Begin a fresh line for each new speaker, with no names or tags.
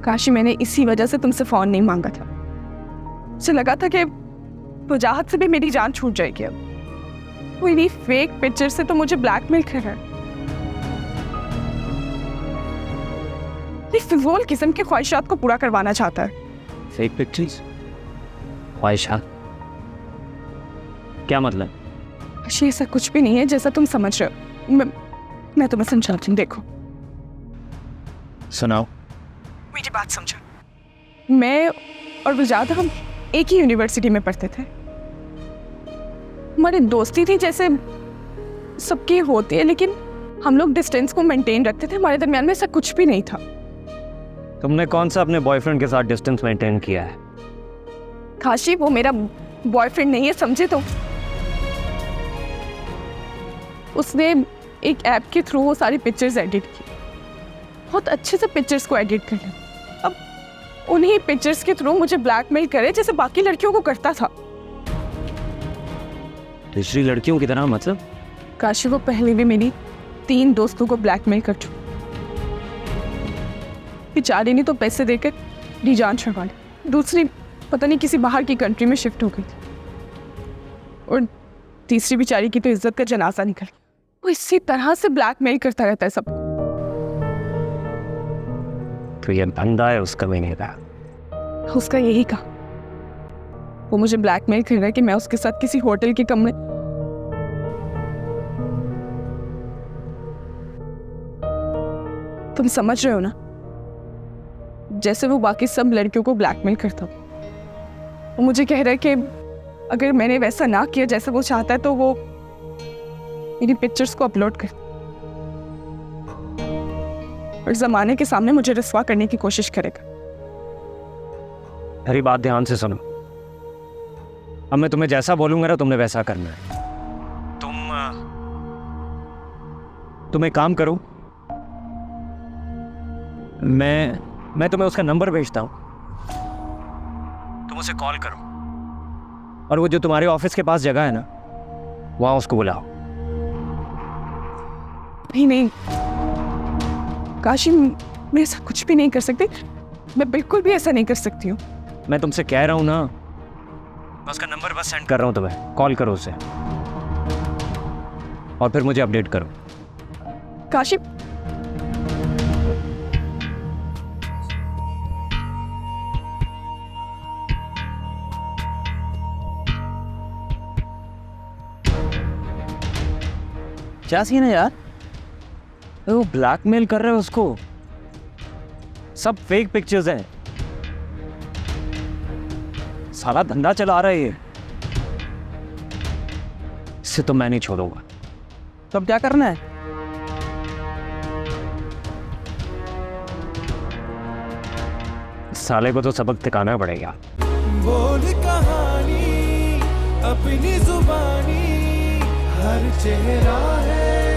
काशी, मैंने इसी वजह से तुमसे फोन नहीं मांगा था। मुझे लगा था कि वजाहत से भी मेरी जान छूट जाएगी। अब वो इन्हीं फेक पिक्चर से तो मुझे ब्लैकमेल कर रहा है। फिजूल किस्म की ख्वाहिशात को पूरा करवाना चाहता है।
फेक पिक्चर्स, ख्वाहिशात, क्या मतलब?
काशी, ऐसा कुछ भी नहीं है जैसा तुम समझ रहे हो। मैं तुम्हें समझाती हूँ, देखो।
सुनाओ।
मेरी बात समझो। मैं और वजाहत हम एक ही यूनिवर्सिटी में पढ़ते थे। हमारी दोस्ती थी जैसे सबकी होती है, लेकिन हम लोग डिस्टेंस को मेंटेन रखते थे। हमारे दरमियान में ऐसा कुछ भी नहीं था।
तुमने कौन सा अपने बॉयफ्रेंड के साथ डिस्टेंस मेंटेन किया है?
काशी, वो मेरा बॉयफ्रेंड नहीं है, समझे? तो उसने एक ऐप के थ्रू वो सारी पिक्चर्स एडिट की। बहुत अच्छे से पिक्चर्स को एडिट कर लिया। अब उन्हीं पिक्चर्स के थ्रू मुझे ब्लैकमेल करे जैसे बाकी लड़कियों को करता था।
दूसरी लड़कियों की तरह मतलब?
काशी, वो पहले भी मेरी 3 दोस्तों को ब्लैकमेल कर चुकी। बेचारी ने तो पैसे देकर दी जान छुड़वा ली। दूसरी पता नहीं किसी बाहर की कंट्री में शिफ्ट हो गई थी। और तीसरी बेचारी की तो इज्जत का जनाजा निकल गया। वो इसी तरह से ब्लैकमेल करता रहता है सबको।
तो ये धंधा है उसका, मैंने कहा।
उसका यही कहा। वो मुझे ब्लैकमेल कर रहा है कि मैं उसके साथ किसी होटल के कमरे। तुम समझ रहे हो ना, जैसे वो बाकी सब लड़कियों को ब्लैकमेल करता। वो मुझे कह रहा है कि अगर मैंने वैसा ना किया जैसा वो चाहता है तो वो मेरी पिक्चर्स को अपलोड कर और जमाने के सामने मुझे रस्वा करने की कोशिश करेगा।
मेरी बात ध्यान से सुनो। अब मैं तुम्हें जैसा बोलूंगा ना, तुमने वैसा करना है। तुम एक काम करो, मैं तुम्हें उसका नंबर भेजता हूं, तुम उसे कॉल करो और वो जो तुम्हारे ऑफिस के पास जगह है ना, वहां उसको बुलाओ।
नहीं काशी, मैं ऐसा कुछ भी नहीं कर सकती। मैं बिल्कुल भी ऐसा नहीं कर सकती हूँ।
मैं तुमसे कह रहा हूं ना, मैं उसका नंबर बस सेंड कर रहा हूं तुम्हें। कॉल करो उसे और फिर मुझे अपडेट करो।
काशी,
क्या सीन है यार? वो ब्लैकमेल कर रहे हो उसको। सब फेक पिक्चर्स हैं। सारा धंधा चला रहा है ये। इससे तो मैं नहीं छोड़ूंगा।
तो अब क्या करना है?
इस साले को तो सबक सिखाना पड़ेगा।
बोल कहानी अपनी जुबानी, हर चेहरा है